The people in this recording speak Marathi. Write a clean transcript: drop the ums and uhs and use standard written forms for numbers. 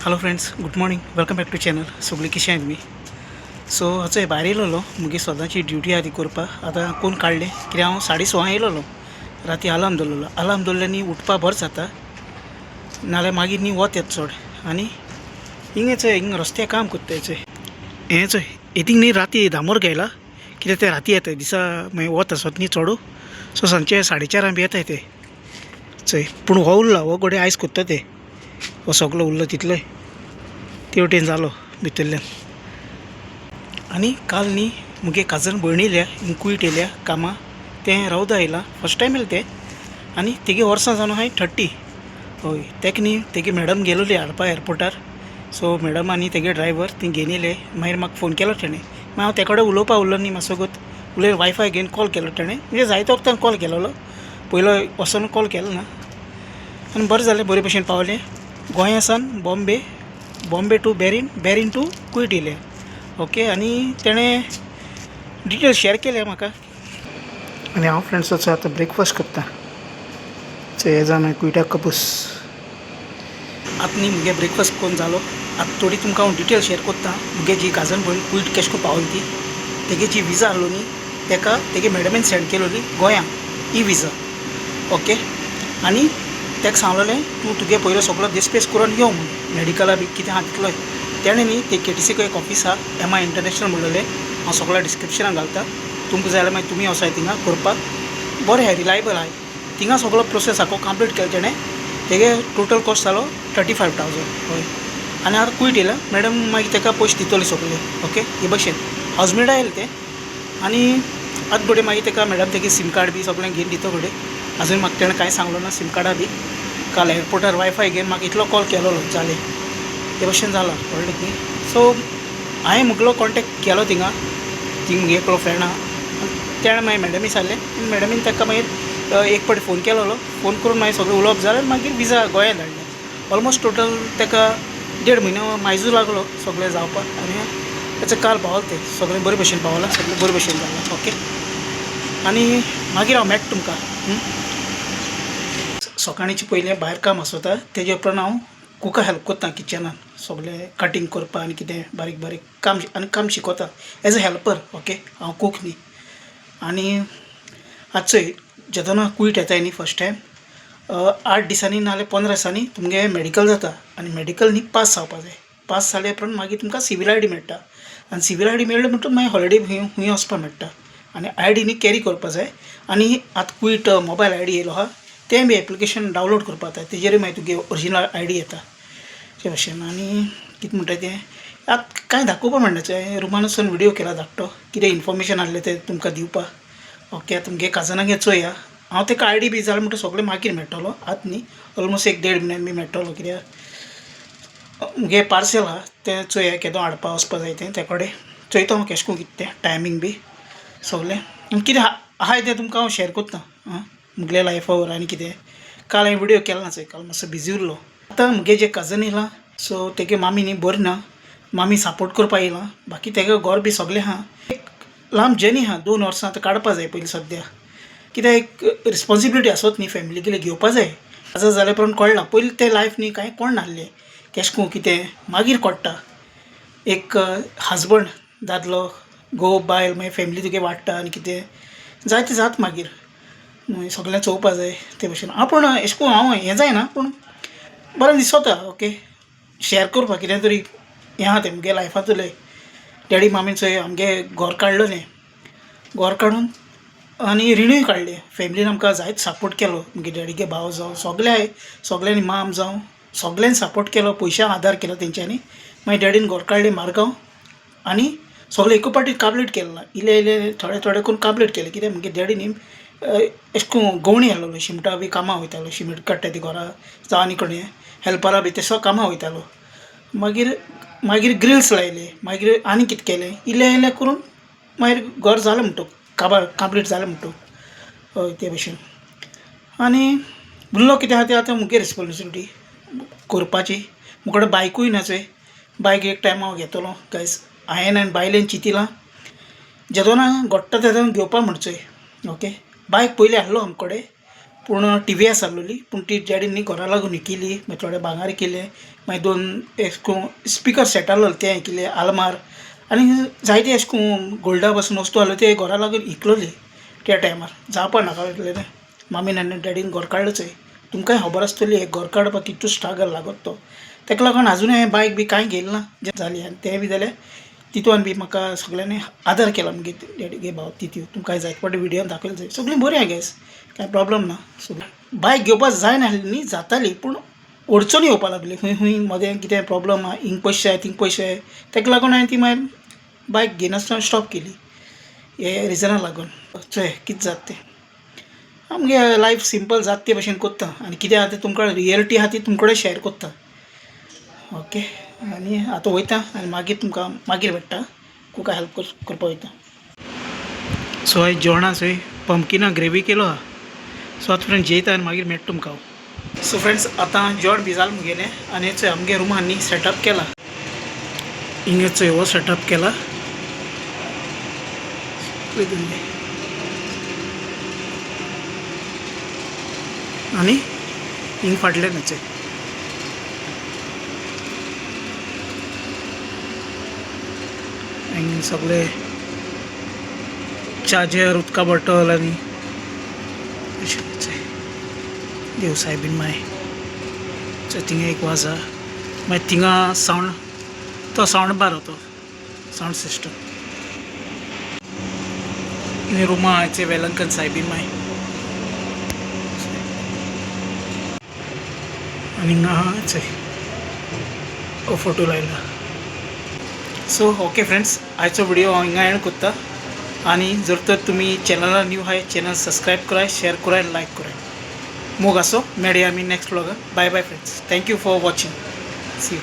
Hello friends, good morning. Welcome back to channel. सगळी कशी आहेत मी. सो हाचो भायर येयलोलो मुगे सदांची ड्युटी आहा ती करपाक. आतां कोण काडलें कित्याक हांव 6:30 येयलोलो. राती अलार्म दवरलेलो. अलार्म दवरल्यानी उठपा बरें जाता, नाल्यार मागीर न्ही वत येता चड. आनी हिंगेच हिंग रस्त्याक काम कोत्ता हेंच येतींग न्ही राती धामोर घायला, कित्याक ते राती येताय दिसा मागीर वत आसत न्ही चड. सो सांजचे 4:30 बी येताय ते चंय. पूण हो उरला, हो गोडे आयज कोत्ता ते. हो सगलो उरलो तितलोय ते वटेन जालो भितरल्यान. आनी काल न्ही मुगे काजन भयण येयल्या, हिंग कुयट येयल्या कामां. तें रावदा येयलां, फर्स्ट टायम येयलें तें. आनी तेगे वर्सां जावन आहाय 30. हय, तेका न्ही तेगे मॅडम गेलोली हाडपा एअरपोर्टार. सो मॅडम आनी तेगे ड्रायव्हर ती घेवन येयले. मागीर म्हाका फोन केलो तेणें. मागीर हांव तेका कडेन उलोवपा उरलो न्ही मातसो गोत. उलयलो, वायफाय घेवन कॉल केलो तेणें. म्हणजे जायतो वक्तान कॉल केलोलो, पयलो वचोन कॉल केलो ना. आनी बरें जालें, बरे भशेन पावलें. गोंया सावन बॉम्बे टू बेरीन टू कुयट येयले. ओके. आनी तेणें डिटेल्स शेअर केले म्हाका. आनी हांव फ्रेंड्स आतां ब्रेकफास्ट करता. हे जा मागीर कुयटाक कपूस. आतां न्ही मुगे ब्रेकफास्ट करून जालो. आतां थोडी तुमकां हांव डिटेल शेअर कोत्ता. मुगे जी काजन भयण कुयट केश को पावली ती, तेगे जी विजा आहलो न्ही तेका तेगे मॅडमीन सेंड केलोली गोंयां ई विजा. ओके. आनी तेका सांगलोलें तूं तुगे पयलो सगळो डिस्पेस करून यो म्हणून, मेडिकला बी कितें आहा तितलोय. तेणें न्ही ते KTC एक ऑफिस आहा, MI इंटरनॅशनल म्हणलेलें. हांव सगळ्या डिस्क्रिप्शनाक घालता. तुमकां जाय जाल्यार मागीर तुमी वसाय थिंगा करपाक. बरें आहाय, रिलायबल आहाय. थिंगा सगळो प्रोसेस आखो कंप्लीट केलो तेणें. तेगे टोटल कॉस्ट जालो 35,000. हय. आनी आतां कुयट येयला. मॅडम मागीर तेका पयशे दितली सगळे. ओके. हे भशेन हावजमेडा येयलें तें. आनी आतां घोडे मागीर तेका मॅडम तेगे सीम कार्ड बी सगळें घेवन दिता घोडे. आजून म्हाका तेणें कांय सांगलो ना सीम कार्डा बी. काल एअरपोर्टार वायफाय घेवन म्हाका इतलो कॉल केलोलो, जालें हे भशेन जालां. कळ्ळें न्ही. सो हांवें मुगलो कॉन्टेक्ट केलो थिंगा. थिंग मुगे एकलो फ्रेंड आहा. तेणें मागीर मॅडमी सांगलें. मॅडमीन ताका मागीर एक पावटी फोन केलोलो. फोन करून मागीर सगळें उलोवप जालें. मागीर विजा गोंयांत धाडलें. ऑलमोस्ट टोटल ताका 1.5 म्हयनो मायजू लागलो सगळें जावपाक. आनी ताचें काल पावलें तें सगळें बरे भशेन पावलां. सगळें बरे भशेन जालां. ओके. आनी मागीर हांव मेळटा तुमकां. सकाळींचे पयलें भायर काम आसता, तेजे उपरांत हांव कुका हेल्प कोत्ता किचनान. सगळें कटींग करपा आनी कितें बारीक बारीक काम शिकोता एज अ हेल्पर. ओके. हांव कूक न्ही. आनी आजचोय जेदोना कुयट येताय न्ही फर्स्ट टायम 8 दिसांनी नाजाल्यार 15 दिसांनी तुमगे मेडिकल जाता. आनी मेडिकल न्ही पास जावपा जाय. पास जाले उपरांत मागीर तुमकां सिवील ID मेळटा. आनी सिवील ID मेळ्ळें म्हणटूच मागीर हॉलिडे खूंय वचपा मेळटा. आनी ID न्ही कॅरी करपा जाय. आनी आतां कुयट मोबायल ID येयलो आहा, तें बी एप्लिकेशन डावनलोड करपा जाता. तेजेरूय मागीर तुगे ओरिजिनल ID येता ते भशेन. आनी कितें म्हणटा तें आतां कांय दाखोवपा मेळनाचें. रुमान वचून व्हिडियो केला धाकटो, कितें इन्फॉर्मेशन आहलें तें तुमकां दिवपा. ओके. आतां तुमगे काजनाक हें चोया. हांव तेका ID बी जालें म्हणटा सगळें मागीर मेळटलो. आतां न्ही ऑलमोस्ट 1-1.5 म्हयन्यान बी मेळटलो. कित्याक मुगे पार्सेल आहा तें चोया केदो हाडपा वचपा जाय तें ते कडेन चोयता हांव केश कोन कितें तें टायमींग बी सगळें. आनी कितें आहाय तें तुमकां हांव शेअर कोत्ता मुगल्या लायफावर. आनी कितें काल हांवें व्हिडियो केलो ना चोय, काल मातसो बिजी उरलो. आतां मुगे जे काजन येयलां, सो तेगे मामी न्ही बरी ना. मामी सपोर्ट करपा येयलां. बाकी तेगे घर बी सगळें आहा. एक लांब जर्नी आहा, 2 वर्सां आतां काडपा जाय पयलीं सद्द्या. कित्याक एक रिस्पॉन्सिबिलिटी आसत न्ही, फॅमिली गेले घेवपा जाय. आतां जाल्या उपरांत कळना. पयलीं तें लायफ न्ही कांय कोण नासलें. केश कोन कितें मागीर कळटा. एक हजबंड दादलो घोव बायल मागीर फॅमिली तुगे वाडटा आनी कितें जाय तें जाता मागीर सगळें चोवपा जाय ते भशेन. पूण अशें करून हांव हें जायना, पूण बरें दिसता. ओके. शेअर करपा कितें तरी हें आहा तें मुगे लायफांतलें. डॅडी मामीन चोय आमगे घर काडलोलें. घर काडून आनी रिणूय काडलें. फॅमिलीन आमकां जायत सपोर्ट केलो. मुगे डॅडीगे भाव जावं सगळे सगळ्यांनी माम जावं सगळ्यांनी सपोर्ट केलो. पयशांक आदार केलो तेंच्यांनी. मागीर डॅडीन घर काडलें मारगांव. आनी सगळें एके पाटी कंप्लीट केलें ना. इल्लें थोडें करून कंप्लीट केलें. कित्याक मुगे डॅडी न्ही अशें करून गवणी आहलोलो. शिमटा बी कामां वयतालो. शिमीट काडटा ती घरां जावं आनी कोणें हेल्परा बी तेसो कामां वयतालो. मागीर ग्रिल्स लायले. मागीर आनी कितें केलें, इल्लें करून मागीर घर जालें म्हणटो कंप्लीट जालें म्हणटो. हय ते भशेन. आनी उरलो कितें आहा तें आतां मुगे रिस्पॉन्सिबिलिटी करपाची. मुगोडे बायकूय ना चोय. बायक एक टायम हांव घेतलो गायज. हांवें आनी बायलेन चिंतिलां जेदोना घडटा तेदोना घेवपा म्हणचोय. ओके. बायक पयलीं आहलो आमचे कडेन, पूर्ण टी व्ही आसली पूण ती डॅडींनी घरा लागून केली मागीर थोडे भांगार केले मागीर 2 स्पिकर सेट आहलो ते केले आलमार आनी जायते अशें करून गोल्डा पासून वस्तू आहल्यो ते घरा लागून इकलोली त्या टायमार जावपा नाका न्ही मामीन आनी डॅडीन घर काडलंचय तुमकांय खबर आसतली हे घर काडपाक कितू स्ट्रगल लागत तो ताका लागून आजुनूय हांवें बायक बी कांय घेयला ना जाली आनी तें बी जाल्यार तितून बी म्हाका सगळ्यांनी आदार केला मगे डॅडी गे भाव तितू तुमकां जायते फावटी व्हिडियोन दाखयले जाय सगळीं बरीं आय गॅस कांय प्रॉब्लम ना सगळें बायक घेवपाक जायना न्ही जाताली पूण अडचणी येवपा लागली खंय मदें कितें प्रॉब्लम आहा हिंग पयशे जाय थिंग पयशे जाय ताका लागून हांवें ती मागीर बायक घेनासतना स्टॉप केली हे रिजनाक लागून चोय कितें जाता तें आमगे लायफ सिंपल जाता ते भशेन कोत्ता आनी कितें आहा तें तुमकां रियलिटी आहा ती तुमचे कडेन शेअर कोत्ता ओके आनी आतां वयता आनी मागीर तुमकां मागीर भेट्टा तुका हेल्प करपाक वयता सो आयज जेवणा चोय पंपकिना ग्रेवी केलो आहा सो आतां फ्रेंड्स जेयता आनी मागीर मेळटा तुमकां हांव सो फ्रेंड्स आतां जेवण बी जालें मुगेलें आनी चोय आमगे रुमान न्ही सेटअप केला हिंगा चोय हो सेटअप केला आनी हिंग फाटल्यान चोय हिंग सगळे चार्जर उदका बॉटल आनी देव सायबीन माय चोय थिंगा एक वाजा मागीर थिंगा सावंड तो सावंड बार तो सावंड सिस्टम इन रुमा आयचे वेलंकन सायबीन माय आनी हिंगा आहा चोय हो फोटो लायला सो ओके फ्रेंड्स आयचो व्हिडिओ हांव हिंगा एंड कोत्ता आनी जर तर तुमी चॅनलार न्यू आहाय चॅनल सबस्क्रायब कराय शेअर कराय लायक कराय मोग आसो मेळया आमी नेक्स्ट व्लॉगार bye bye friends thank you for watching see you